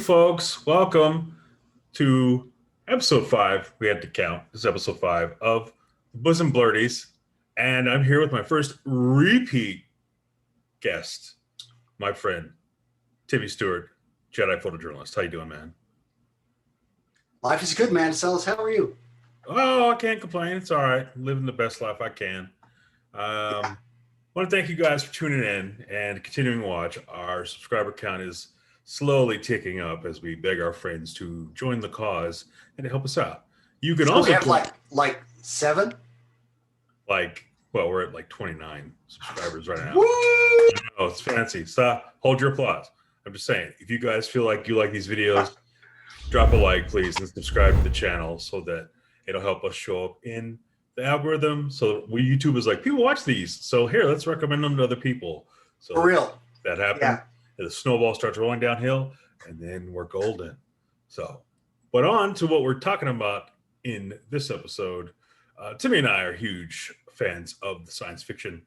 folks. Welcome to episode 5. We had to count. This is episode 5 of Bosom Blurredies. And I'm here with my first repeat guest, my friend, Timmy Stewart, Jedi photojournalist. How you doing, man? Life is good, man. Cells, how are you? Oh, I can't complain. It's all right. Living the best life I can. I want to thank you guys for tuning in and continuing to watch. Our subscriber count is slowly ticking up as we beg our friends to join the cause and to help us out. You can also we have like 7. Well, we're at like 29 subscribers right now. Woo! Oh, it's fancy. Stop. Hold your applause. I'm just saying, if you guys feel like you like these videos, drop a like, please, and subscribe to the channel so that it'll help us show up in the algorithm. So YouTube is like, people watch these, so here, let's recommend them to other people. So for real, that happens. Yeah. The snowball starts rolling downhill, and then we're golden. So, but on to what we're talking about in this episode. Timmy and I are huge fans of the science fiction,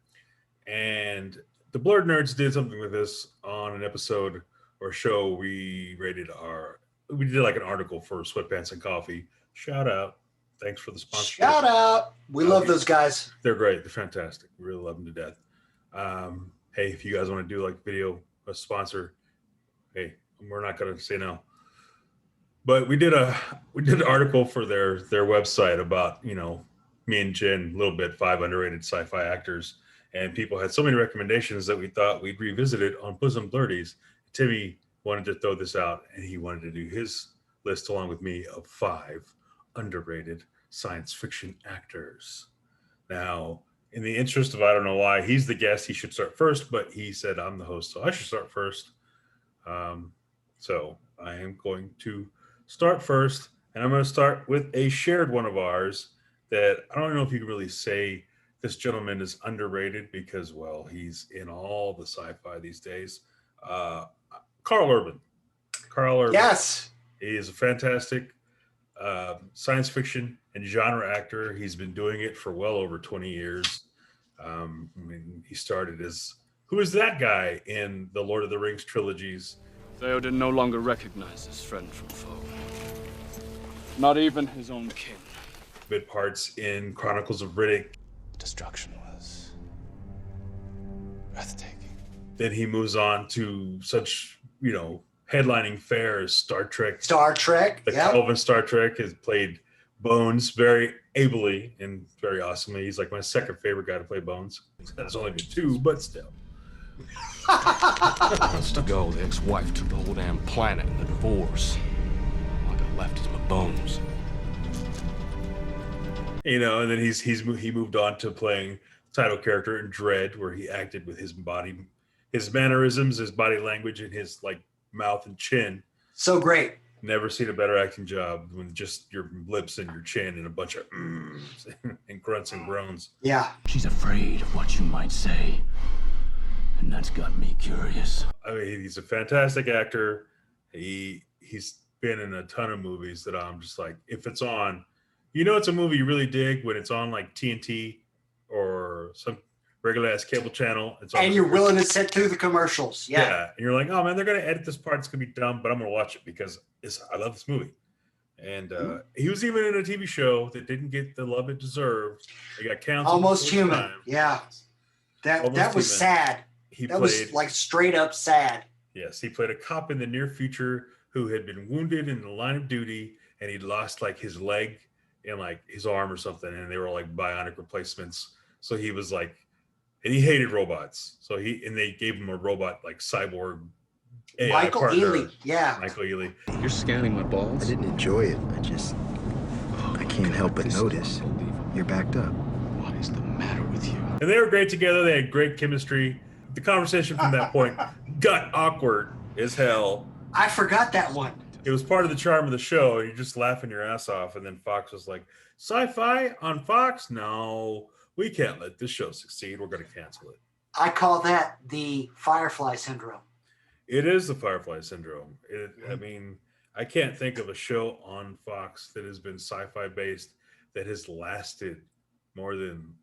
and the Blurred Nerds did something with this on an episode or show. We did like an article for Sweatpants&Coffee. Shout out. Thanks for the sponsorship. Shout out. We love those guys. They're great. They're fantastic. We really love them to death. Hey, if you guys want to do like video, a sponsor, hey, we're not going to say no. But we did an article for their website about, me and Jen, a little bit, 5 underrated sci-fi actors. And people had so many recommendations that we thought we'd revisit it on Bosom Blurredies. Timmy wanted to throw this out, and he wanted to do his list along with me of 5 underrated science fiction actors. Now, in the interest of, I don't know why, he's the guest, he should start first, but he said I'm the host, so I should start first. So I am going to start first, and I'm going to start with a shared one of ours that I don't know if you can really say this gentleman is underrated because, well, he's in all the sci-fi these days. Karl Urban. Karl Urban. Yes. He is a fantastic science fiction and genre actor. He's been doing it for well over 20 years. He started as, who is that guy in the Lord of the Rings trilogies? Theoden no longer recognizes friend from foe. Not even his own kin. Bit parts in Chronicles of Riddick. Destruction was breathtaking. Then he moves on to such, headlining fare as Star Trek. The Kelvin Star Trek has played Bones very ably and very awesomely. He's like my second favorite guy to play Bones. That's only been 2, but still. Months ago, the ex-wife took the whole damn planet in the divorce. All I got left is my bones. And then he moved on to playing title character in Dread, where he acted with his body, his mannerisms, his body language, and his mouth and chin. So great. Never seen a better acting job when just your lips and your chin and a bunch of and grunts and groans. Yeah. She's afraid of what you might say, and that's got me curious. I mean, he's a fantastic actor. He's been in a ton of movies that I'm just like, if it's on, it's a movie you really dig when it's on like TNT or some regular ass cable channel. It's on, and you're willing to sit through the commercials. Yeah. And you're like, oh man, they're gonna edit this part. It's gonna be dumb, but I'm gonna watch it because I love this movie. And he was even in a TV show that didn't get the love it deserved. It got canceled. Almost Human. Yeah. That was sad. That was like straight up sad. Yes, he played a cop in the near future who had been wounded in the line of duty, and he'd lost like his leg and like his arm or something, and they were like bionic replacements. So he was like, and he hated robots. So they gave him a robot like cyborg AI Michael partner. Ealy. Yeah. Michael Ealy. You're scanning my balls? I didn't enjoy it. I can't help but notice. You're backed up. What is the matter with you? And they were great together. They had great chemistry. The conversation from that point got awkward as hell. I forgot that one. It was part of the charm of the show. You're just laughing your ass off. And then Fox was like, sci-fi on Fox? No, we can't let this show succeed. We're going to cancel it. I call that the Firefly Syndrome. It is the Firefly Syndrome. I mean, I can't think of a show on Fox that has been sci-fi based that has lasted more than,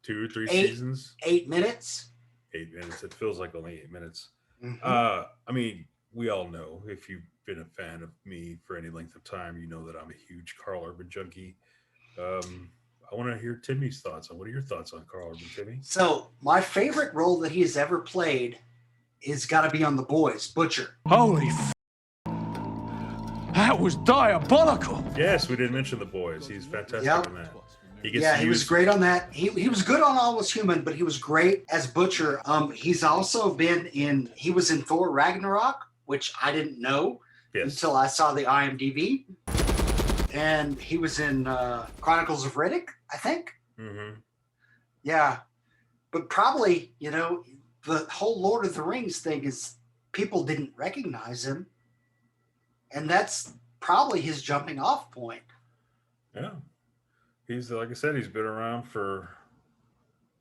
2 or 3 seasons? 8 minutes? 8 minutes. It feels like only 8 minutes. Mm-hmm. I mean, we all know, if you've been a fan of me for any length of time, you know that I'm a huge Karl Urban junkie. I want to hear Timmy's thoughts on. What are your thoughts on Karl Urban, Timmy? So my favorite role that he has ever played is got to be on The Boys, Butcher. Holy that was diabolical. Yes, we didn't mention The Boys. He's fantastic in that. He was great on that. He was good on Almost Human, but he was great as Butcher. He's also he was in Thor Ragnarok, which I didn't know until I saw the IMDb. And he was in Chronicles of Riddick, I think. Mm-hmm. Yeah. But probably, the whole Lord of the Rings thing is people didn't recognize him. And that's probably his jumping off point. Yeah. He's, like I said, he's been around for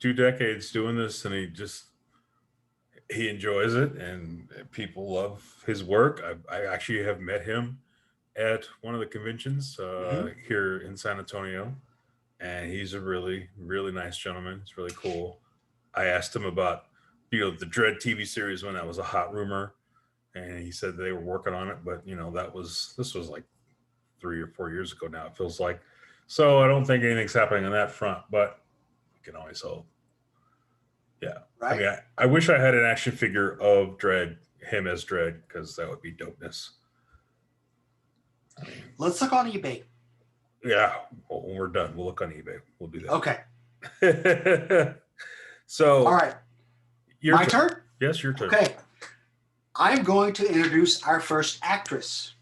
2 decades doing this, and he enjoys it, and people love his work. I actually have met him at one of the conventions here in San Antonio, and he's a really, really nice gentleman. It's really cool. I asked him about, the Dredd TV series when that was a hot rumor, and he said they were working on it, but this was like 3 or 4 years ago now, it feels like. So I don't think anything's happening on that front, but we can always hope. Yeah. Right. I mean, I wish I had an action figure of Dredd, him as Dredd, because that would be dopeness. Let's look on eBay. Yeah. Well, when we're done, we'll look on eBay. We'll do that. Okay. So. All right. My turn? Yes, your turn. Okay. I'm going to introduce our first actress.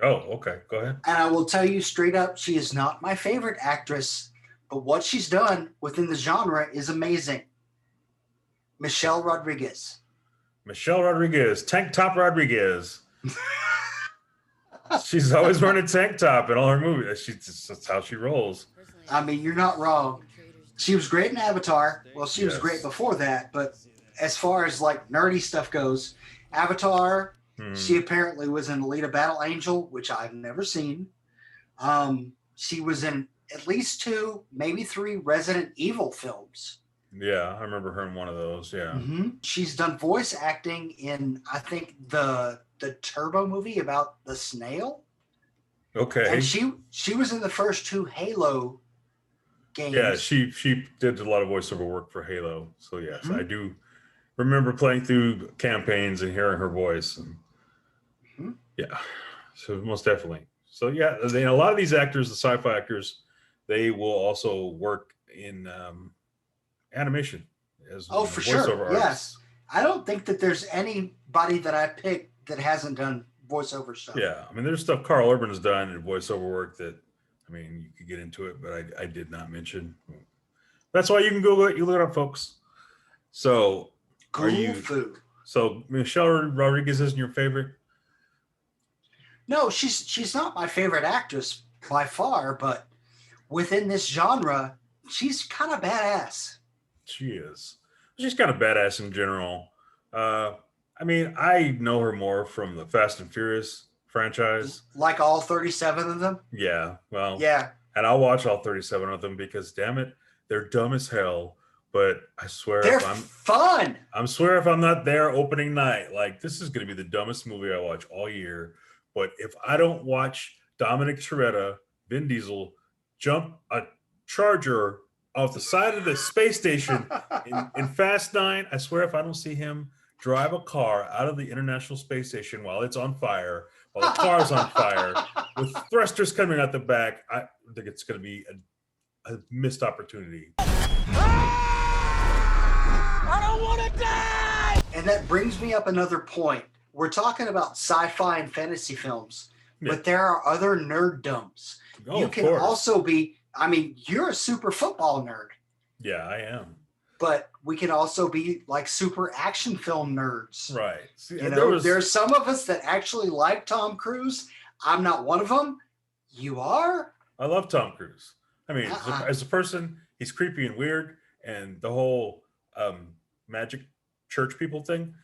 Oh, okay. Go ahead. And I will tell you straight up, she is not my favorite actress, but what she's done within the genre is amazing. Michelle Rodriguez. Tank Top Rodriguez. She's always wearing a tank top in all her movies. That's how she rolls. I mean, you're not wrong. She was great in Avatar. Well, she was great before that, but as far as like nerdy stuff goes, Avatar, she apparently was in Alita Battle Angel, which I've never seen. She was in at least 2, maybe 3 Resident Evil films. Yeah, I remember her in one of those. Yeah. Mm-hmm. She's done voice acting in, I think, the Turbo movie about the snail. Okay. And she was in the first 2 Halo games. Yeah, she did a lot of voiceover work for Halo. So yes, I do remember playing through campaigns and hearing her voice. And yeah, so most definitely. So yeah, a lot of these actors, the sci-fi actors, they will also work in animation as for sure. Artists. Yes, I don't think that there's anybody that I picked that hasn't done voiceover stuff. Yeah, I mean, there's stuff Karl Urban has done in voiceover work that, I mean, you could get into it, but I did not mention. That's why you can Google it. You look it up, folks. So, So Michelle Rodriguez isn't your favorite? No, she's not my favorite actress by far, but within this genre, she's kind of badass. She is. She's kind of badass in general. I mean, I know her more from the Fast and Furious franchise. Like all 37 of them? Yeah. Well, yeah. And I'll watch all 37 of them because, damn it, they're dumb as hell. But I swear, they're fun. I swear if I'm not there opening night, like, this is going to be the dumbest movie I watch all year. But if I don't watch Dominic Toretto, Vin Diesel, jump a Charger off the side of the space station in Fast 9, I swear if I don't see him drive a car out of the International Space Station while it's on fire, while the car's on fire, with thrusters coming out the back, I think it's going to be a missed opportunity. I don't want to die! And that brings me up another point. We're talking about sci-fi and fantasy films, but there are other nerddoms. Oh, you can also be, I mean, you're a super football nerd. Yeah, I am. But we can also be like super action film nerds. Right. See, there's some of us that actually like Tom Cruise. I'm not one of them. You are? I love Tom Cruise. I mean, as a person, he's creepy and weird. And the whole magic church people thing,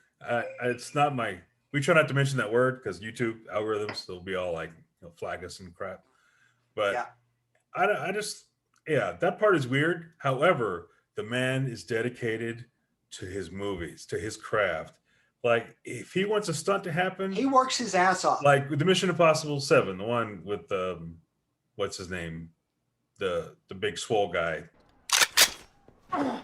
it's not my... We try not to mention that word because YouTube algorithms, they'll be all like, flag us and crap. But I just, that part is weird. However, the man is dedicated to his movies, to his craft. Like, if he wants a stunt to happen, He works his ass off. like with the Mission Impossible 7, the one with what's his name, the big swole guy, the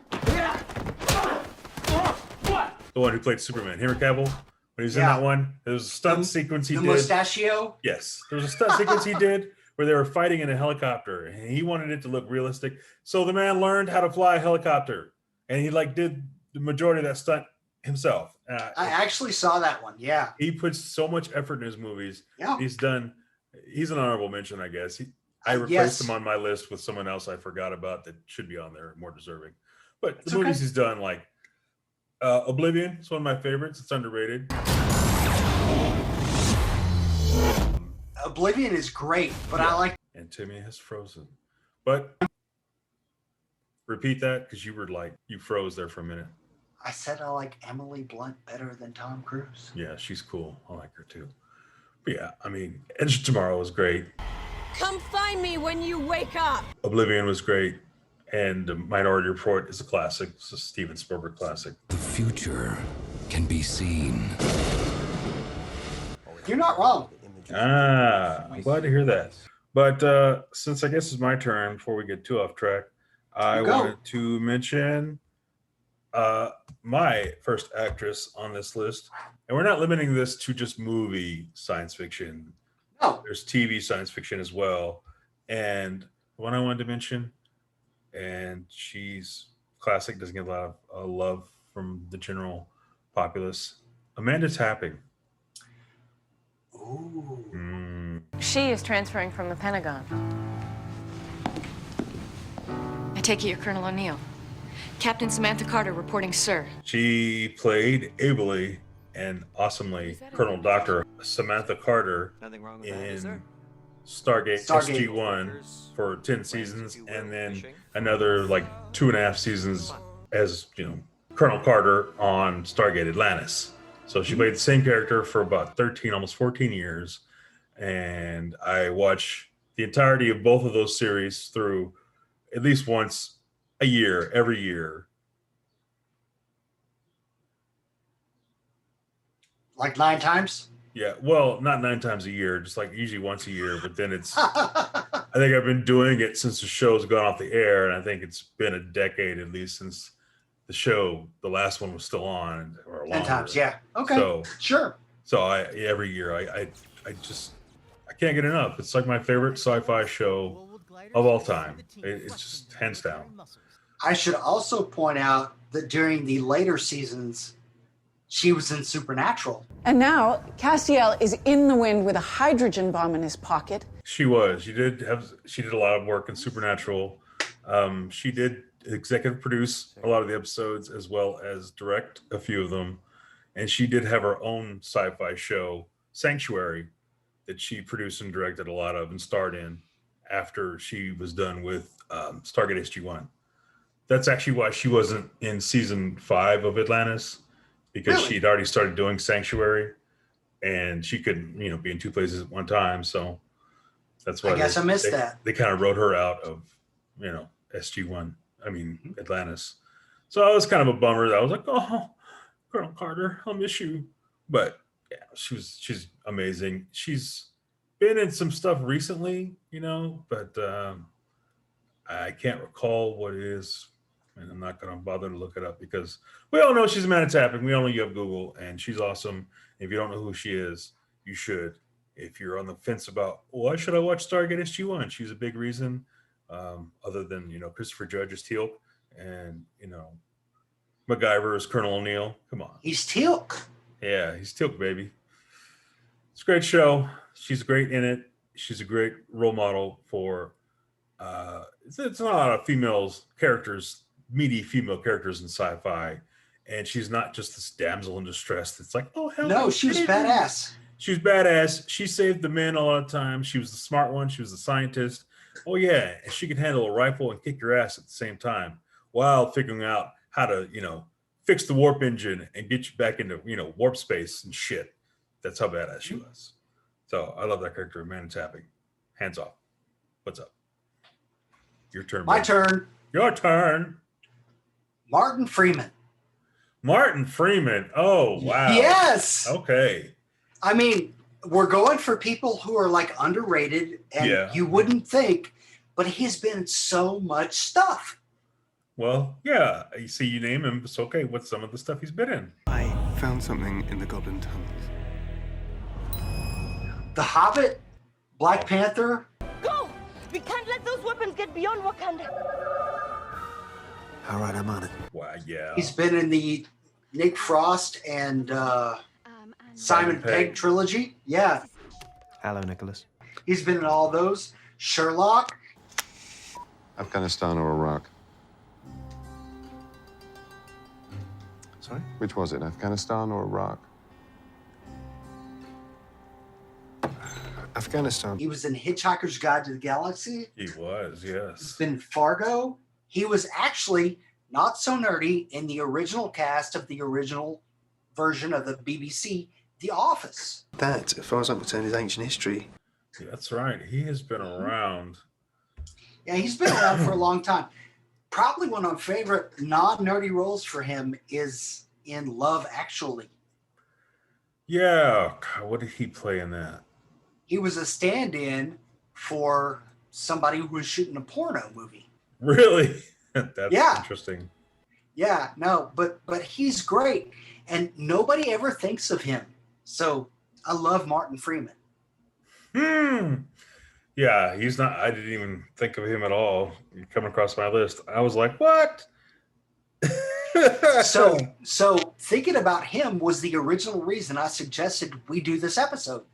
one who played Superman, Henry Cavill. When he was in that one, there was a stunt sequence he did. The mustachio? Yes, there was a stunt sequence he did where they were fighting in a helicopter, and he wanted it to look realistic. So the man learned how to fly a helicopter, and he like did the majority of that stunt himself. I actually saw that one. Yeah, he puts so much effort in his movies. Yeah, he's an honorable mention, I guess. I replaced him on my list with someone else I forgot about that should be on there, more deserving. But the movies he's done, like Oblivion, is one of my favorites. It's underrated. Oblivion is great, but I like. And Timmy has frozen. But repeat that, because you were like, you froze there for a minute. I said I like Emily Blunt better than Tom Cruise. Yeah, she's cool. I like her too. But yeah, I mean, Edge of Tomorrow was great. Come find me when you wake up. Oblivion was great. And Minority Report is a classic. It's a Steven Spielberg classic. The future can be seen. You're not wrong. I'm glad to hear that. But since I guess it's my turn, before we get too off track, I wanted to mention my first actress on this list. And we're not limiting this to just movie science fiction. No. There's TV science fiction as well. And the one I wanted to mention, and she's classic, doesn't get a lot of love from the general populace, Amanda Tapping. Ooh. She is transferring from the Pentagon. I take it you're Colonel O'Neill. Captain Samantha Carter reporting, sir. She played ably and awesomely Colonel Dr. Samantha Carter in Stargate SG-1 for 10 seasons, and then another like 2.5 seasons as, Colonel Carter on Stargate Atlantis. So she played the same character for about 13, almost 14 years. And I watch the entirety of both of those series through at least once a year, every year. Like 9 times? Yeah, well, not 9 times a year, just like usually once a year. But then I think I've been doing it since the show's gone off the air. And I think it's been a decade at least since the last one was still on, or longer. 10 times, yeah. Okay, so, sure. So every year I can't get enough. It's like my favorite sci-fi show of all time. It's just hands down. I should also point out that during the later seasons, she was in Supernatural. And now Castiel is in the wind with a hydrogen bomb in his pocket. She was. She did a lot of work in Supernatural. She did executive produce a lot of the episodes as well as direct a few of them. And she did have her own sci-fi show, Sanctuary, that she produced and directed a lot of and starred in after she was done with Stargate SG-1. That's actually why she wasn't in season 5 of Atlantis, because she'd already started doing Sanctuary, and she couldn't, be in 2 places at one time. So that's why I missed that. They kind of wrote her out of, SG-1. I mean, Atlantis. So it was kind of a bummer. I was like, oh, Colonel Carter, I'll miss you. But yeah, she's amazing. She's been in some stuff recently, but I can't recall what it is. And I'm not going to bother to look it up because we all know she's Amanda Tapping. We all know you have Google, and she's awesome. If you don't know who she is, you should. If you're on the fence about why should I watch Stargate SG-1, she's a big reason. Other than Christopher Judge is Teal'c, and MacGyver is Colonel O'Neill. Come on, he's Teal'c. Yeah, he's Teal'c, baby. It's a great show. She's great in it. She's a great role model for. It's not a lot of meaty female characters in sci-fi, and she's not just this damsel in distress that's like, oh hell no, she was badass. She was badass. She saved the men a lot of times. She was the smart one. She was the scientist. Oh yeah, and she could handle a rifle and kick your ass at the same time while figuring out how to fix the warp engine and get you back into warp space and shit. That's how badass she was. So I love that character, Amanda Tapping. Hands off. What's up? Your turn. My turn. Your turn. Martin Freeman. Martin Freeman. Oh, wow. Yes. Okay. I mean, we're going for people who are like underrated and you wouldn't think, but he's been in so much stuff. Well, yeah. You see, you name him. It's okay. What's some of the stuff he's been in? I found something in the Goblin Tunnels. The Hobbit, Black Panther. Go! We can't let those weapons get beyond Wakanda. All right, I'm on it. Wow, yeah. He's been in the Nick Frost and Simon Pegg trilogy. Yeah. Hello, Nicholas. He's been in all those. Sherlock. Afghanistan or Iraq? Sorry? Which was it, Afghanistan or Iraq? Afghanistan. He was in Hitchhiker's Guide to the Galaxy. He was, He's yes. been in Fargo. He was actually not so nerdy in the original cast of the original version of the BBC, The Office. That, as far as I'm concerned, is ancient history. Yeah, that's right. He has been around. Yeah, he's been around for a long time. Probably one of my favorite non-nerdy roles for him is in Love Actually. Yeah. God, what did he play in that? He was a stand-in for somebody who was shooting a porno movie. Really? That's Yeah. interesting. Yeah, no, but he's great, and nobody ever thinks of him. So I love Martin Freeman. Yeah, he's not. I didn't even think of him at all. Coming across my list, I was like, "What?" So thinking about him was the original reason I suggested we do this episode.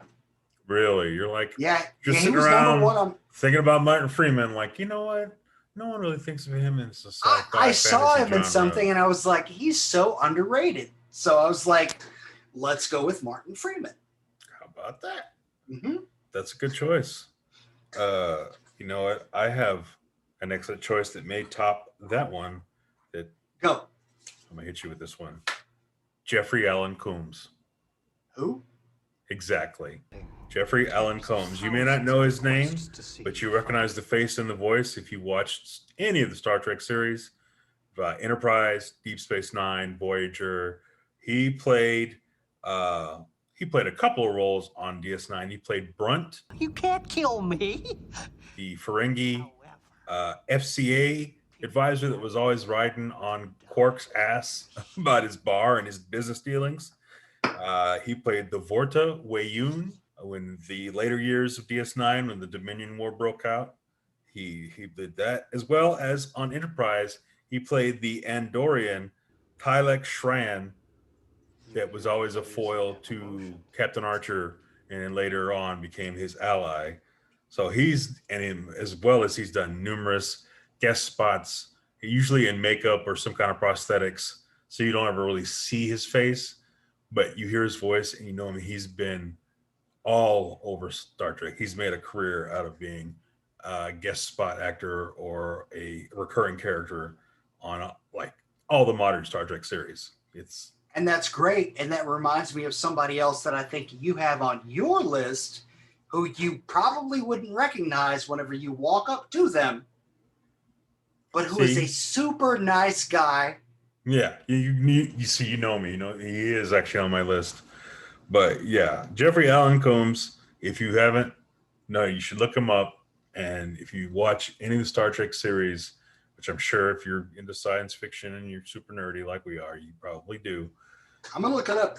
Really, you're like, Yeah, just he sitting was around number one on. thinking about Martin Freeman. Like, you know what? No one really thinks of him in society. I saw him in something, and I was like, he's so underrated. So I was like, let's go with Martin Freeman. How about that? Mm-hmm. That's a good choice. You know what? I have an excellent choice that may top that one. That Go. I'm gonna hit you with this one. Jeffrey Allen Combs. Who? Exactly. Jeffrey Allen Combs. You may not know his name, but you recognize the face and the voice if you watched any of the Star Trek series, Enterprise, Deep Space Nine, Voyager. He played a couple of roles on DS9. He played Brunt. You can't kill me. The Ferengi FCA advisor that was always riding on Quark's ass about his bar and his business dealings. He played the Vorta Wayun when the later years of DS9, when the Dominion War broke out. He did that, as well as on Enterprise. He played the Andorian Tylek Shran that was always a foil to Captain Archer, and then later on became his ally. So as well as he's done numerous guest spots, usually in makeup or some kind of prosthetics, so you don't ever really see his face, but you hear his voice and you know him. He's been all over Star Trek. He's made a career out of being a guest spot actor or a recurring character on like all the modern Star Trek series. And that's great. And that reminds me of somebody else that I think you have on your list who you probably wouldn't recognize whenever you walk up to them, but who is a super nice guy. Yeah, you see, you know me. You know, he is actually on my list. But yeah, Jeffrey Allen Combs, if you haven't, no, you should look him up. And if you watch any of the Star Trek series, which I'm sure if you're into science fiction and you're super nerdy like we are, you probably do. I'm going to look it up.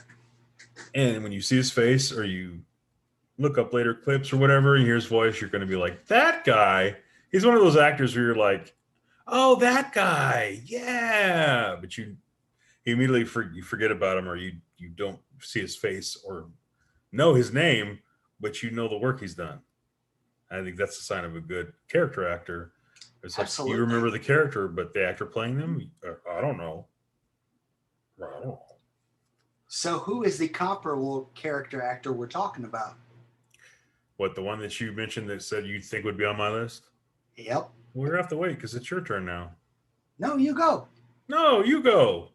And when you see his face or you look up later clips or whatever and hear his voice, you're going to be like, that guy. He's one of those actors where you're like, oh, that guy. Yeah. But you immediately you forget about him, or you don't see his face or know his name, but you know the work he's done. I think that's a sign of a good character actor. It's like you remember the character, but the actor playing them, I don't know. So who is the comparable character actor we're talking about? What, the one that you mentioned that said you'd think would be on my list? Yep. We're going to have to wait because it's your turn now. No, you go. No, you go.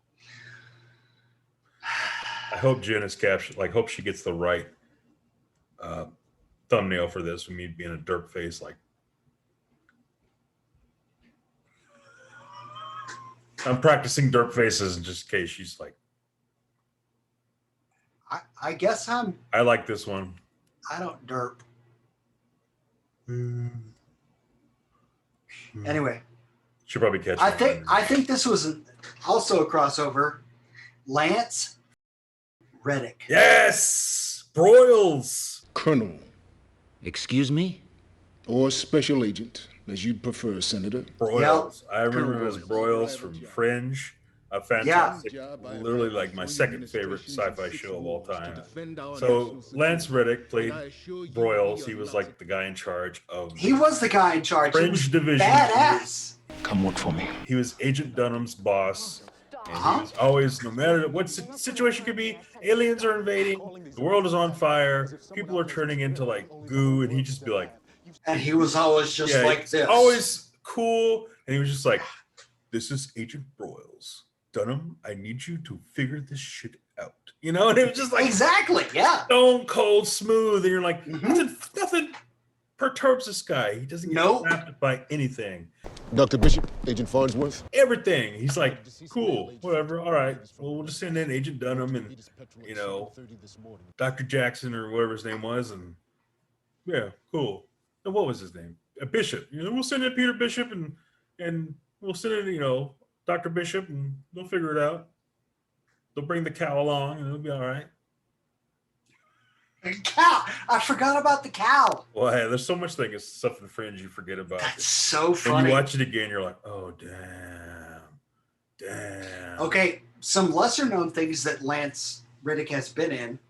I hope Jen is captured. Like, hope she gets the right thumbnail for this with me being a derp face. Like, I'm practicing derp faces just in case she's like, I guess I like this one. I don't derp. Anyway, Should probably catch. I think this was also a crossover. Lance Riddick. Yes, Broyles. Colonel. Excuse me? Or special agent, as you'd prefer, Senator. Broyles. Yep. I remember him as Broyles from Fringe. A fantastic, literally like my second favorite sci-fi show of all time. So Lance Riddick played Broyles. He was like the guy in charge of. He was the guy in charge. Fringe division. Badass. Come work for me. He was Agent Dunham's boss. And he was always, no matter what situation could be, aliens are invading, the world is on fire, people are turning into like goo, and he'd just be like. And he was always just like this. Always cool. And he was just like, this is Agent Broyles. Dunham, I need you to figure this shit out. You know, and it was just like exactly, yeah, stone cold smooth, and you're like, nothing perturbs this guy. He doesn't get snapped by anything. Dr. Bishop, Agent Farnsworth. Everything. He's like, cool, whatever. All right. Well, we'll just send in Agent Dunham and Dr. Jackson or whatever his name was, and yeah, cool. And what was his name? Bishop. We'll send in Peter Bishop and we'll send in Dr. Bishop, and they'll figure it out. They'll bring the cow along, and it'll be all right. The cow. I forgot about the cow. Well, hey, there's so much stuff in Fringe you forget about. That's so funny. When you watch it again, you're like, oh, damn. Okay, some lesser-known things that Lance Riddick has been in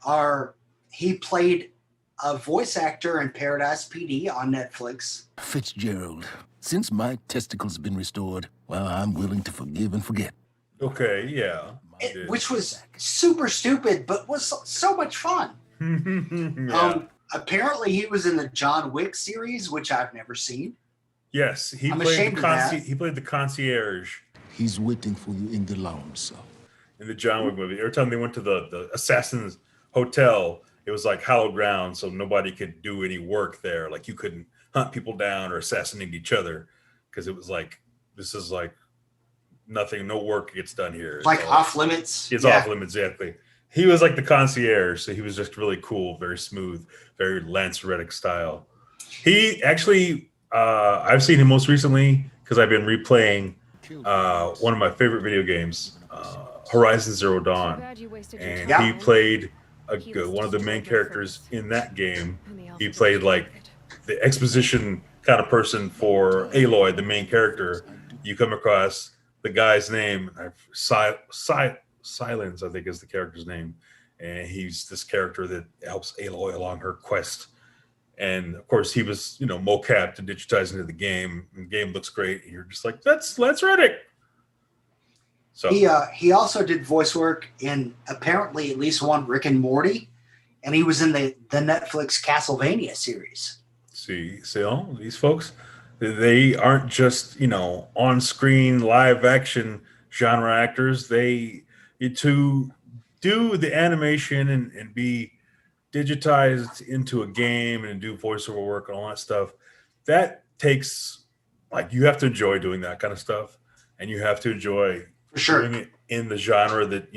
are he played a voice actor in Paradise PD on Netflix. Fitzgerald. Since my testicles have been restored, well, I'm willing to forgive and forget. Okay, yeah. Which was super stupid, but was so much fun. Yeah. Apparently, he was in the John Wick series, which I've never seen. Yes, he played the concierge. He's waiting for you in the lounge, sir. In the John Wick movie. Every time they went to the assassin's hotel, it was like hallowed ground, so nobody could do any work there. Like you couldn't hunt people down or assassinate each other, because it was like, this is like nothing, no work gets done here. Like off limits. It's off limits, exactly. He was like the concierge, so he was just really cool, very smooth, very Lance Riddick style. He actually, I've seen him most recently because I've been replaying one of my favorite video games, Horizon Zero Dawn, and he played one of the main characters in that game. He played like the exposition kind of person for Aloy, the main character. You come across the guy's name, Silence, I think is the character's name, and he's this character that helps Aloy along her quest. And of course, he was mocapped and digitized into the game. And the game looks great. And you're just like, that's Lance Riddick. So he also did voice work in apparently at least one Rick and Morty, and he was in the Netflix Castlevania series. See all these folks, they aren't just on-screen live action genre actors. To do the animation and be digitized into a game and do voiceover work and all that stuff, that takes, like, you have to enjoy doing that kind of stuff, and you have to enjoy doing it in the genre that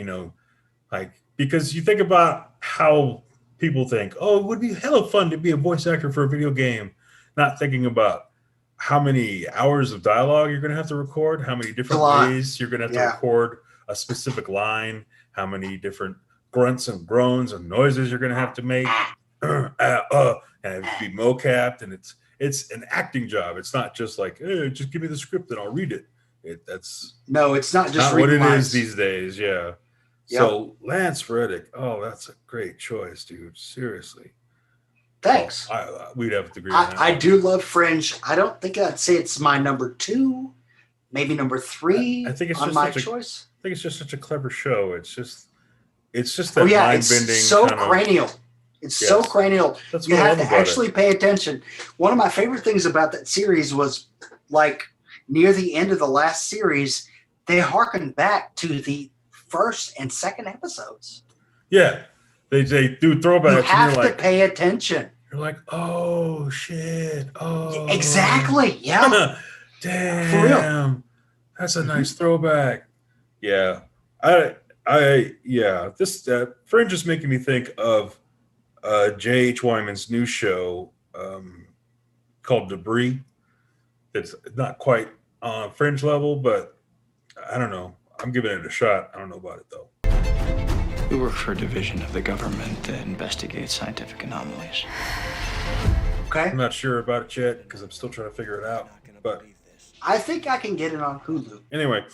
because you think about how people think, oh, it would be hella fun to be a voice actor for a video game, not thinking about how many hours of dialogue you're going to have to record, how many different ways you're going to have to record a specific line, how many different grunts and groans and noises you're going to have to make, and be mocapped, and it's an acting job. It's not just like, hey, just give me the script and I'll read it. It's not just what it is these days. Yeah. Yep. So Lance Riddick, that's a great choice, dude. Seriously. Thanks. We'd have to agree on that. I do love Fringe. I don't think I'd say it's my number 2, maybe number 3 I think it's on just my choice. I think it's just such a clever show. It's just that mind-bending. It's so cranial. It's so cranial. You have to actually pay attention. One of my favorite things about that series was, like, near the end of the last series, they harkened back to the first and second episodes. Yeah. They do throwbacks. You have to pay attention. You're like, oh, shit. Oh. Exactly. Yeah. Damn. For real. That's a nice throwback. Yeah. I This Fringe is making me think of J.H. Wyman's new show called Debris. It's not quite on Fringe level, but I don't know. I'm giving it a shot. I don't know about it though. We work for a division of the government that investigates scientific anomalies. Okay. I'm not sure about it yet because I'm still trying to figure it out. But I think I can get it on Hulu. Anyway,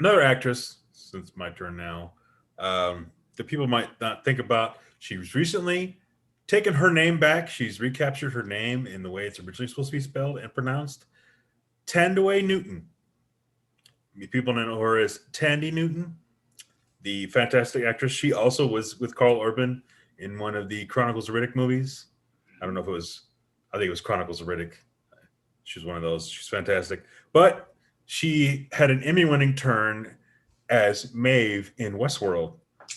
another actress, since it's my turn now, that people might not think about. She was recently taken her name back. She's recaptured her name in the way it's originally supposed to be spelled and pronounced. Tandy Newton. People know her as Tandy Newton, the fantastic actress. She also was with Karl Urban in one of the Chronicles of Riddick movies. I don't know if it was, I think it was Chronicles of Riddick. She's one of those. She's fantastic. But she had an Emmy-winning turn as Maeve in Westworld.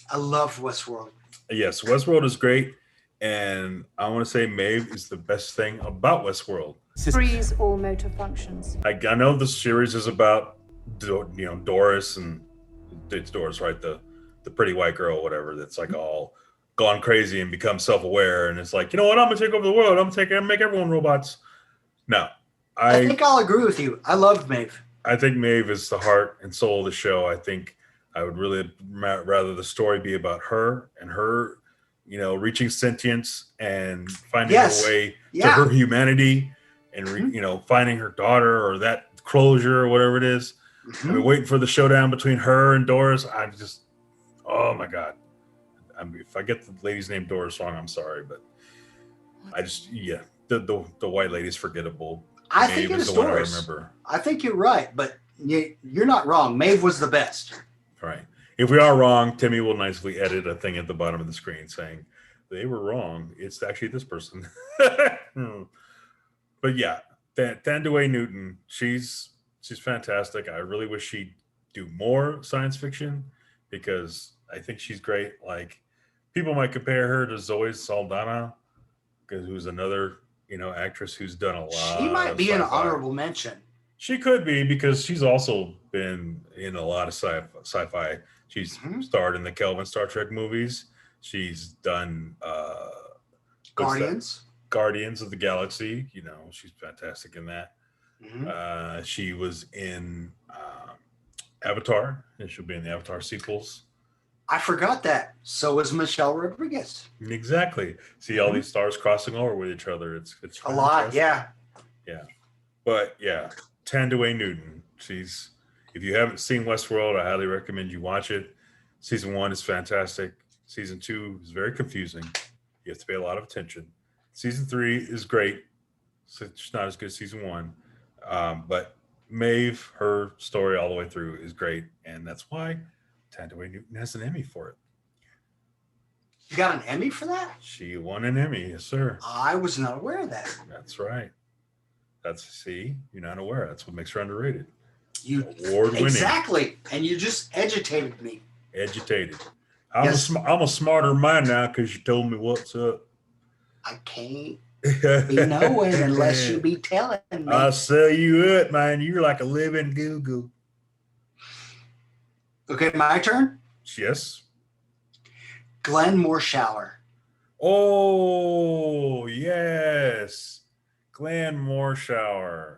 I love Westworld. Yes, Westworld is great. And I want to say Maeve is the best thing about Westworld. Freeze all motor functions. I know the series is about, Doris, and it's Doris, right? The pretty white girl, whatever, that's like all gone crazy and become self-aware. And it's like, you know what? I'm going to take over the world. I'm going to make everyone robots. No. I think I'll agree with you. I love Maeve. I think Maeve is the heart and soul of the show. I think I would really rather the story be about her and her, reaching sentience and finding her way to her humanity and, finding her daughter or that closure or whatever it is. I've been waiting for the showdown between her and Doris. I'm just, oh my God. If I get the lady's name Doris wrong, I'm sorry, but I just, the white lady's forgettable. I think it is Doris. I remember. I think you're right, but you're not wrong. Maeve was the best. Right. If we are wrong, Timmy will nicely edit a thing at the bottom of the screen saying they were wrong. It's actually this person. But yeah, Tandy Newton, she's fantastic. I really wish she'd do more science fiction because I think she's great. Like, people might compare her to Zoe Saldana, who's another, actress who's done a lot. She might be an honorable mention. She could be because she's also been in a lot of sci-fi. She's starred in the Kelvin Star Trek movies. She's done Guardians of the Galaxy. She's fantastic in that. She was in Avatar, and she'll be in the Avatar sequels. I forgot that. So was Michelle Rodriguez. Exactly. See all these stars crossing over with each other. It's a lot, yeah. But yeah, Tandy Newton. If you haven't seen Westworld, I highly recommend you watch it. Season 1 is fantastic. Season 2 is very confusing. You have to pay a lot of attention. Season 3 is great. It's not as good as season 1. But Maeve, her story all the way through is great. And that's why Tandy Newton has an Emmy for it. You got an Emmy for that? She won an Emmy, yes, sir. I was not aware of that. That's right. You're not aware. That's what makes her underrated. Award-winning. Exactly. And you just agitated me. I'm a smarter man now because you told me what's up. I can't be knowing unless you be telling me. I'll sell you up, man. You're like a living Google. Okay, my turn? Yes. Glenn Morshower. Oh, yes. Glenn Morshower.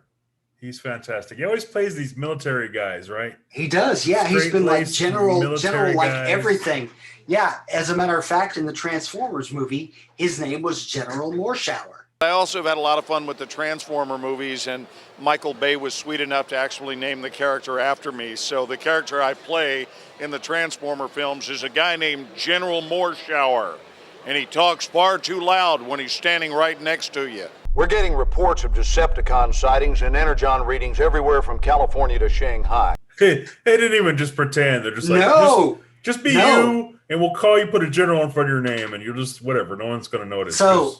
He's fantastic. He always plays these military guys, right? He does, yeah. He's been like general like guys. Everything. Yeah, as a matter of fact, in the Transformers movie, his name was General Morshower. I also have had a lot of fun with the Transformer movies, and Michael Bay was sweet enough to actually name the character after me. So the character I play in the Transformer films is a guy named General Morshower, and he talks far too loud when he's standing right next to you. We're getting reports of Decepticon sightings and Energon readings everywhere from California to Shanghai. They didn't even just pretend. They're just like, just be you, and we'll call you, put a general in front of your name, and you're just whatever. No one's going to notice. So,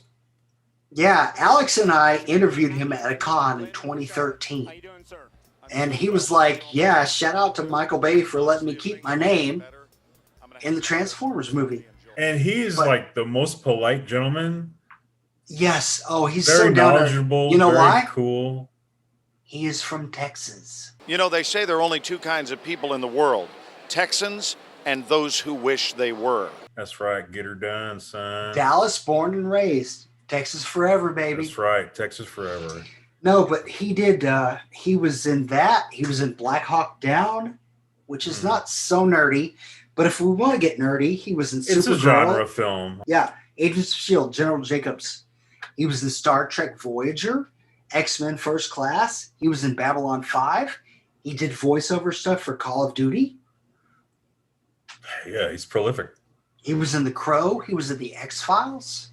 yeah, Alex and I interviewed him at a con in 2013. How you doing, sir? And he was like, yeah, shout out to Michael Bay for letting me keep my name in the Transformers movie. And he's like the most polite gentleman. Yes. Oh, he's very so knowledgeable. You know very why? Cool. He is from Texas. They say there are only two kinds of people in the world. Texans and those who wish they were. That's right. Get her done, son. Dallas, born and raised. Texas forever, baby. That's right. Texas forever. No, but he did. He was in that. He was in Black Hawk Down, which is not so nerdy. But if we want to get nerdy, he was in Supergirl. It's a genre film. Yeah. Agents of S.H.I.E.L.D., General Jacobs. He was in Star Trek Voyager, X-Men First Class. He was in Babylon 5. He did voiceover stuff for Call of Duty. Yeah, he's prolific. He was in The Crow. He was in The X-Files.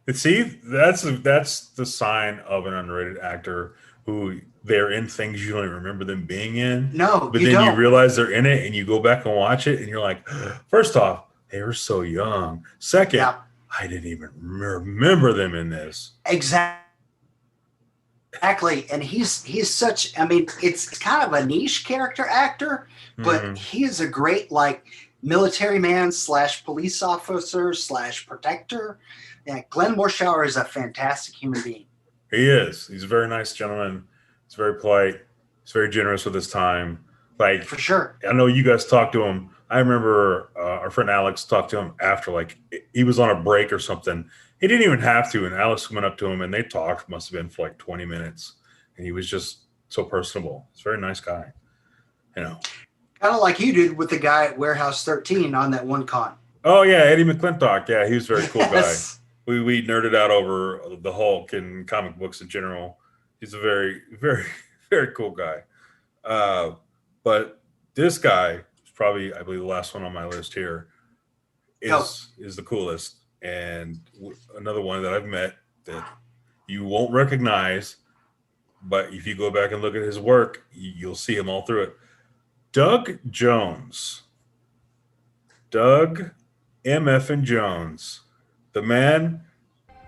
But see, that's the sign of an underrated actor who they're in things you don't even remember them being in. No, but then you realize they're in it and you go back and watch it and you're like, first off, they were so young. Second, I didn't even remember them in this. Exactly. And he's such, I mean, it's kind of a niche character actor, but he is a great, like, military man / police officer / protector. Yeah, Glenn Morshower is a fantastic human being. He is. He's a very nice gentleman. He's very polite. He's very generous with his time. Like, for sure. I know you guys talked to him. I remember our friend Alex talked to him after, like, he was on a break or something. He didn't even have to. And Alex went up to him and they talked, must have been for like 20 minutes. And he was just so personable. He's a very nice guy. You know. Kind of like you did with the guy at Warehouse 13 on that one con. Oh, yeah. Eddie McClintock. Yeah, he was a very cool guy. We nerded out over the Hulk and comic books in general. He's a very, very, very cool guy. But this guy is probably, I believe, the last one on my list here is the coolest. And another one that I've met that you won't recognize, but if you go back and look at his work, you'll see him all through it. Doug Jones. Doug M.F. Jones. The man,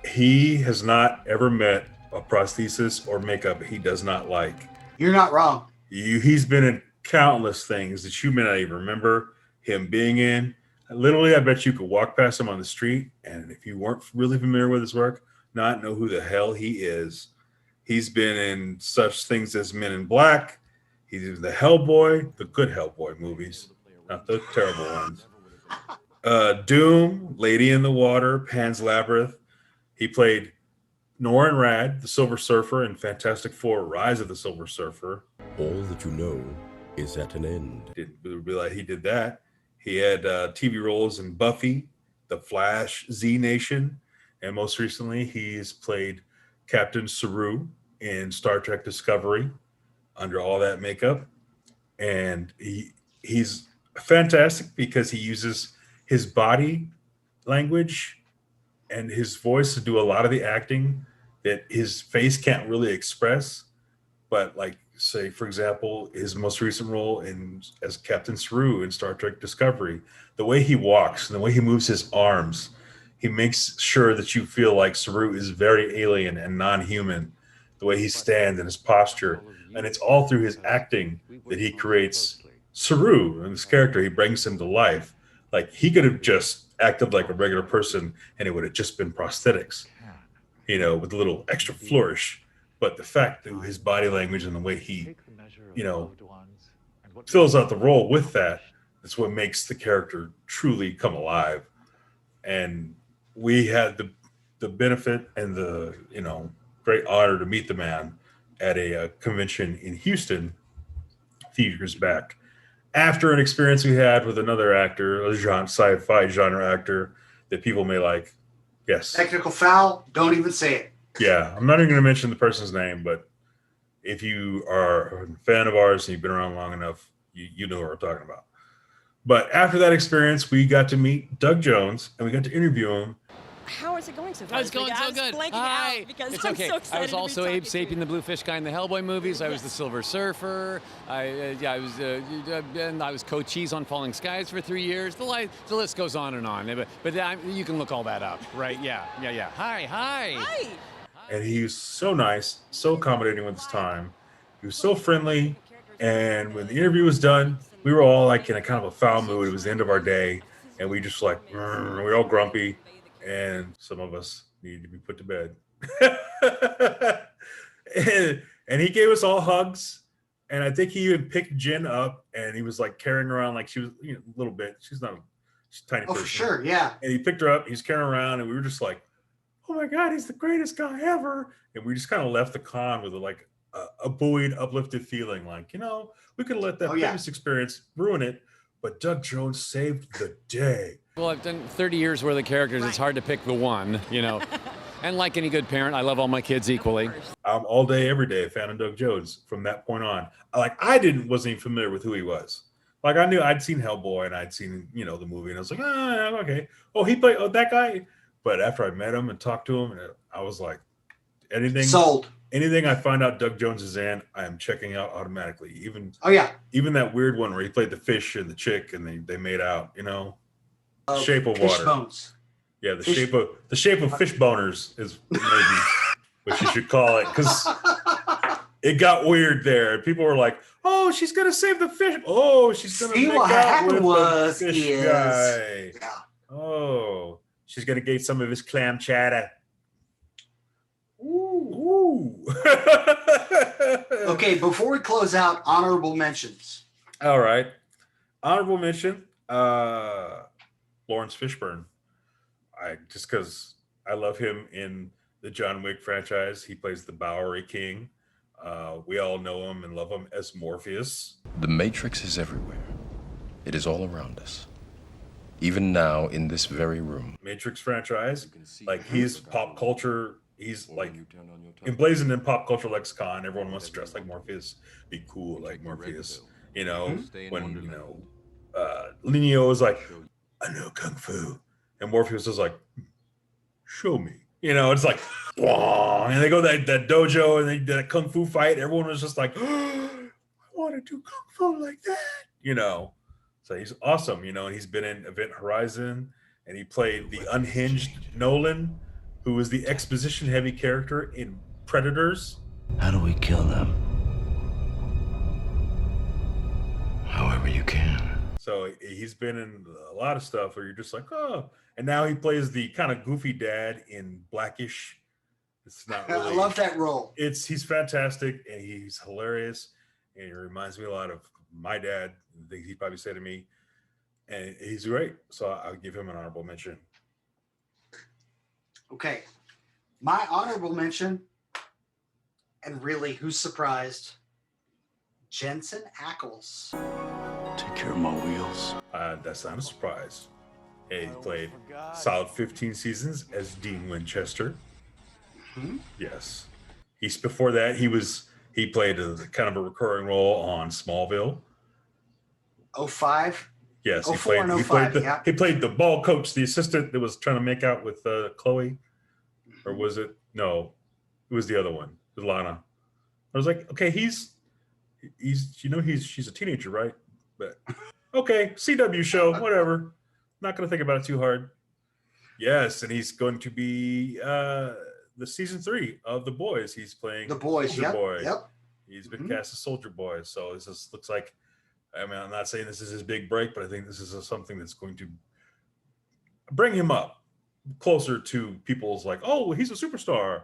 he has not ever met a prosthesis or makeup he does not like. You're not wrong. He's been in countless things that you may not even remember him being in. Literally, I bet you could walk past him on the street, and if you weren't really familiar with his work, not know who the hell he is. He's been in such things as Men in Black. He's in the Hellboy, the good Hellboy movies, not the terrible ones. Doom, Lady in the Water, Pan's Labyrinth. He played Norrin Rad, the Silver Surfer, in Fantastic Four: Rise of the Silver Surfer. All that you know is at an end. Didn't realize he did that. He had TV roles in Buffy, The Flash, Z Nation, and most recently he's played Captain Saru in Star Trek Discovery under all that makeup. And he's fantastic because he uses his body language and his voice to do a lot of the acting that his face can't really express. But, like, say, for example, his most recent role as Captain Saru in Star Trek Discovery, the way he walks and the way he moves his arms, he makes sure that you feel like Saru is very alien and non-human, the way he stands and his posture. And it's all through his acting that he creates Saru and this character. He brings him to life. Like, he could have just acted like a regular person and it would have just been prosthetics, you know, with a little extra flourish. But the fact that his body language and the way he, you know, fills out the role with that, that's what makes the character truly come alive. And we had the benefit and the, you know, great honor to meet the man at a convention in Houston a few years back. After an experience we had with another actor, a sci-fi genre actor that people may like. Yes. Technical foul, don't even say it. Yeah, I'm not even going to mention the person's name, but if you are a fan of ours and you've been around long enough, you know what we're talking about. But after that experience, we got to meet Doug Jones and we got to interview him. How is it going so far? It's going so good. Hi. Because it's I'm okay. so excited I was also Abe to Sapien, the Blue Fish guy in the Hellboy movies. I was the Silver Surfer. I was Coach Cheese on Falling Skies for 3 years. The list goes on and on. But you can look all that up, right? Yeah. Hi. And he was so nice, so accommodating with his time. He was so friendly. And when the interview was done, we were all like in a kind of a foul mood. It was the end of our day. And we just like, we were all grumpy. And some of us needed to be put to bed. and he gave us all hugs And I think he even picked Jen up, and he was like carrying her around like she was, you know, a little bit. She's not she's a tiny person. For sure, yeah. And he picked her up. He's carrying her around, and we were just like, "Oh my God, he's the greatest guy ever!" And we just kind of left the con with like a buoyed, uplifted feeling, like, you know, we could let that previous experience ruin it, but Doug Jones saved the day. Well, I've done 30 years worth of characters. It's hard to pick the one, you know. And like any good parent, I love all my kids equally. I'm all day, every day a fan of Doug Jones from that point on. Like, wasn't even familiar with who he was. Like, I knew I'd seen Hellboy and I'd seen, you know, the movie, and I was like, okay. Oh, he played that guy. But after I met him and talked to him, I was like, sold. Anything I find out Doug Jones is in, I am checking out automatically. Even even that weird one where he played the fish and the chick and they made out, you know. Shape of Water. Bones. Yeah, the shape of fish boners is maybe what you should call it, because it got weird there. People were like, "Oh, she's gonna save the fish. Oh, she's gonna make out with the fish guy. Yeah. Oh, she's gonna get some of his clam chowder." Ooh. Okay, before we close out, honorable mentions. All right, honorable mention. Lawrence Fishburne. Just because I love him in the John Wick franchise. He plays the Bowery King. We all know him and love him as Morpheus. The Matrix is everywhere. It is all around us. Even now, in this very room. Matrix franchise, like, he's pop culture. He's like emblazoned in pop culture lexicon. Everyone wants to dress like Morpheus, be cool like Morpheus. You know, when, you know, Neo was like, "I know Kung Fu." And Morpheus is like, "Show me." You know, it's like, and they go that dojo and they did a Kung Fu fight. Everyone was just like, "Oh, I want to do Kung Fu like that." You know, so he's awesome, you know, and he's been in Event Horizon, and he played the unhinged Nolan, who was the exposition heavy character in Predators. How do we kill them? However you can. So he's been in a lot of stuff where you're just like, oh. And now he plays the kind of goofy dad in Blackish. It's not really. I love that role. He's fantastic, and he's hilarious, and he reminds me a lot of my dad. The things he'd probably say to me, and he's great. So I'll give him an honorable mention. Okay, my honorable mention, and really, who's surprised? Jensen Ackles. Take care of my wheels. That's not a surprise. He played solid 15 seasons as Dean Winchester. Mm-hmm. Yes. Before that, he played kind of a recurring role on Smallville. 05? Yes, 04 and 05, he played the ball coach, the assistant that was trying to make out with Chloe. Or was it? No, it was the other one, with Lana. I was like, okay, she's a teenager, right? But okay, CW show, whatever. Not going to think about it too hard. Yes, and he's going to be the season 3 of The Boys. He's playing The Boys. Soldier Boy. Yep. He's been cast as Soldier Boy. So this looks like, I mean, I'm not saying this is his big break, but I think this is something that's going to bring him up closer to people's like, oh, he's a superstar,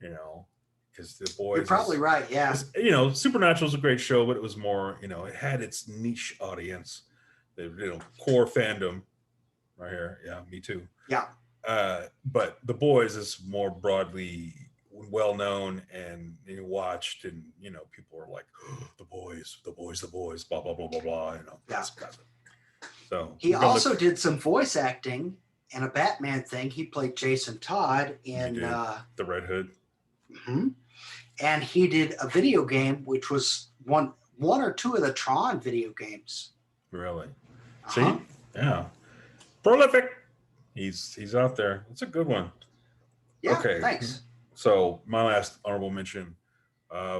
you know, because The Boys. You're probably right. Yeah. You know, Supernatural is a great show, but it was more, you know, it had its niche audience, the, you know, core fandom. Right here. Yeah, me too. Yeah. But The Boys is more broadly well known and watched, and you know, people are like, oh, the boys, blah blah blah blah blah. You know. Yeah. So he also did some voice acting in a Batman thing. He played Jason Todd in The Red Hood. Mm-hmm. And he did a video game, which was one or two of the Tron video games. Really? See? Yeah. Prolific. He's out there. It's a good one. Yeah, okay. Thanks. So my last honorable mention.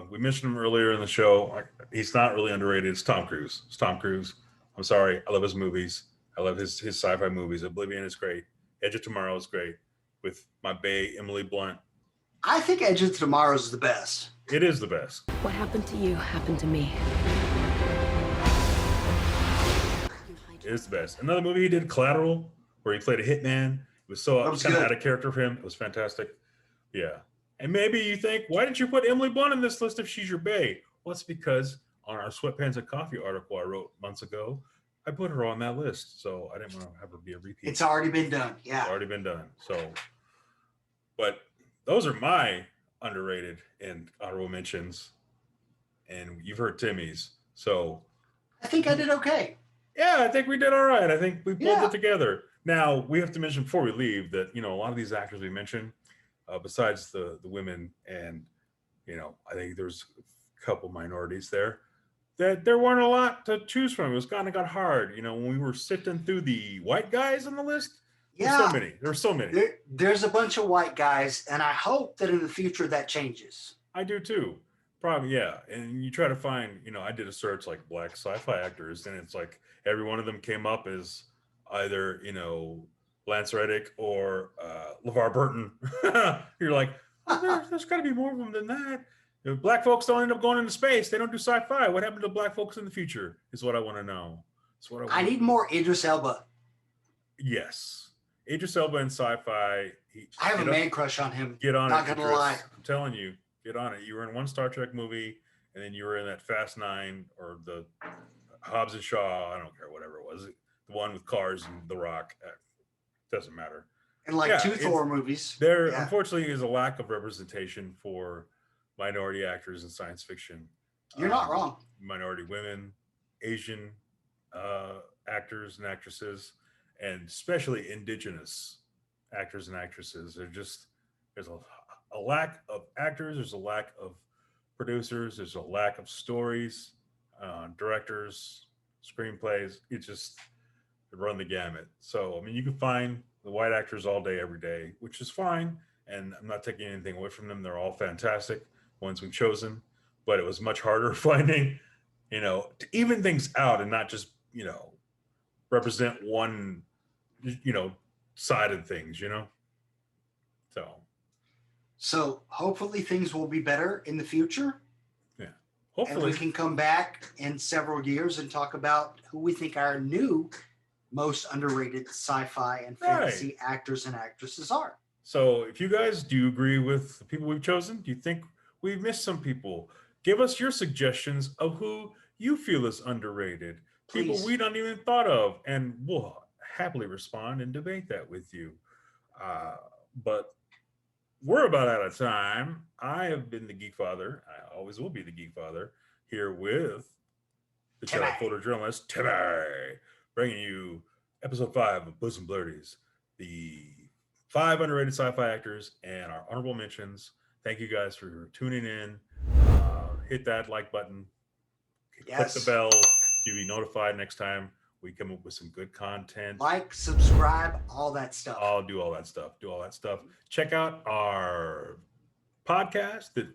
We mentioned him earlier in the show. He's not really underrated. It's Tom Cruise. I'm sorry. I love his movies. I love his sci-fi movies. Oblivion is great. Edge of Tomorrow is great. With my bae, Emily Blunt. I think Edge of Tomorrow is the best. It is the best. What happened to you happened to me. It is the best. Another movie he did, Collateral, where he played a hitman. It was so kind of out of character for him. It was fantastic. Yeah. And maybe you think, why didn't you put Emily Blunt in this list if she's your bae? Well, it's because on our Sweatpants and Coffee article I wrote months ago, I put her on that list. So I didn't want to have her be a repeat. It's already been done. Yeah. It's already been done. So, but those are my underrated and honorable mentions. And you've heard Timmy's. So I think I did okay. Yeah, I think we did all right. I think we pulled it together. Now, we have to mention before we leave that, a lot of these actors we mentioned, besides the women and, I think there's a couple minorities there, that there weren't a lot to choose from. It was kind of got hard. When we were sifting through the white guys on the list, there were so many. There's a bunch of white guys, and I hope that in the future that changes. I do too. Probably, yeah. And you try to find, I did a search like black sci-fi actors, and it's like every one of them came up as either, Lance Riddick or LeVar Burton. You're like, there's got to be more of them than that. Black folks don't end up going into space. They don't do sci-fi. What happened to black folks in the future is what I want to know. I need more Idris Elba. Yes. Idris Elba in sci-fi. I have a man crush on him. Get on Not it. gonna lie. I'm telling you, get on it. You were in one Star Trek movie, and then you were in that Fast 9 or the Hobbs and Shaw. I don't care, whatever it was. The one with cars and The Rock. Doesn't matter. And two Thor movies. There, unfortunately, is a lack of representation for minority actors in science fiction. You're not wrong. Minority women, Asian actors and actresses, and especially indigenous actors and actresses. There's a lack of actors. There's a lack of producers. There's a lack of stories, directors, screenplays. It run the gamut. So, you can find the white actors all day, every day, which is fine. And I'm not taking anything away from them. They're all fantastic ones we've chosen, but it was much harder finding, to even things out and not just, represent one, side of things, So hopefully things will be better in the future. Yeah. Hopefully. And we can come back in several years and talk about who we think our new most underrated sci-fi and fantasy actors and actresses are. So if you guys do agree with the people we've chosen, do you think we've missed some people? Give us your suggestions of who you feel is underrated. Please. People we don't even thought of, and we'll happily respond and debate that with you. But we're about out of time. I have been the Geekfather. I always will be the Geekfather, here with the Shadow photojournalist, Timmy, bringing you episode 5 of Bosom Blurredies, the 5 underrated sci-fi actors and our honorable mentions. Thank you guys for tuning in. Hit that like button. Click the bell. You'll be notified next time we come up with some good content. Like, subscribe, all that stuff. I'll do all that stuff. Check out our podcast that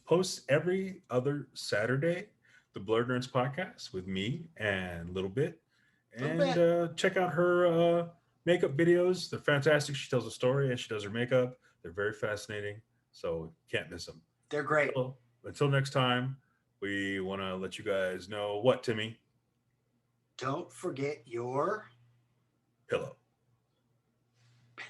posts every other Saturday, the Blurred Nerds podcast with me and Little Bit. And check out her makeup videos. They're fantastic. She tells a story and she does her makeup. They're very fascinating. So can't miss them. They're great. Until next time, we want to let you guys know what, Timmy? Don't forget your pillow. Pillow.